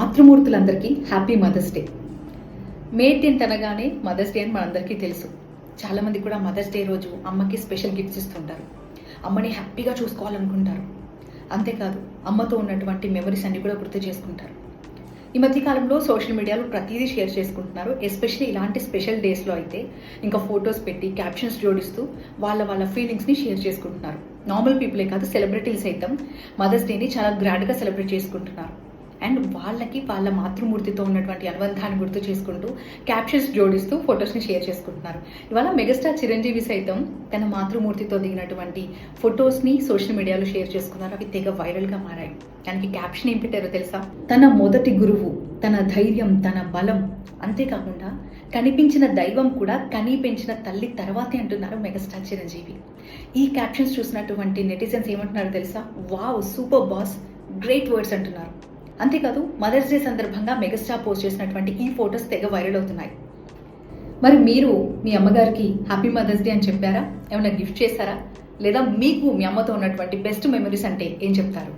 మాతృమూర్తులందరికీ happy mother's day. మే 10th అనగానే mothers day అని మనందరికీ తెలుసు. చాలామంది కూడా మదర్స్ డే రోజు అమ్మకి స్పెషల్ గిఫ్ట్స్ ఇస్తుంటారు. అమ్మని హ్యాపీగా చూసుకోవాలనుకుంటారు. అంతేకాదు అమ్మతో ఉన్నటువంటి మెమరీస్ అన్ని కూడా గుర్తు చేసుకుంటారు. ఈ మధ్య కాలంలో సోషల్ మీడియాలో ప్రతిదీ షేర్ చేసుకుంటున్నారు. ఎస్పెషల్లీ ఇలాంటి స్పెషల్ డేస్లో అయితే ఇంకా ఫొటోస్ పెట్టి క్యాప్షన్స్ జోడిస్తూ వాళ్ళ ఫీలింగ్స్ని షేర్ చేసుకుంటున్నారు. నార్మల్ పీపులే కాదు, సెలబ్రిటీలు సైతం మదర్స్ డేని చాలా గ్రాండ్గా సెలబ్రేట్ చేసుకుంటున్నారు. అండ్ వాళ్ళకి వాళ్ళ మాతృమూర్తితో ఉన్నటువంటి అనుబంధాన్ని గుర్తు చేసుకుంటూ క్యాప్షన్స్ జోడిస్తూ ఫొటోస్ని షేర్ చేసుకుంటున్నారు. ఇవాళ మెగాస్టార్ చిరంజీవి సైతం తన మాతృమూర్తితో దిగినటువంటి ఫొటోస్ని సోషల్ మీడియాలో షేర్ చేసుకున్నారు. అవి తెగ వైరల్గా మారాయి. దానికి క్యాప్షన్ ఏం పెట్టారో తెలుసా? తన మొదటి గురువు, తన ధైర్యం, తన బలం, అంతేకాకుండా కనిపించిన దైవం కూడా కని పెంచిన తల్లి తర్వాతే అంటున్నారు మెగాస్టార్ చిరంజీవి. ఈ క్యాప్షన్స్ చూసినటువంటి నెటిజన్స్ ఏమంటున్నారో తెలుసా? Wow, super boss, great words అంటున్నారు. అంతేకాదు మదర్స్ డే సందర్భంగా మెగాస్టార్ పోస్ట్ చేసినటువంటి ఈ ఫొటోస్ తెగ వైరల్ అవుతున్నాయి. మరి మీరు మీ అమ్మగారికి హ్యాపీ మదర్స్ డే అని చెప్పారా? ఏమైనా గిఫ్ట్ చేశారా? లేదా మీకు మీ అమ్మతో ఉన్నటువంటి బెస్ట్ మెమరీస్ అంటే ఏం చెప్తారు?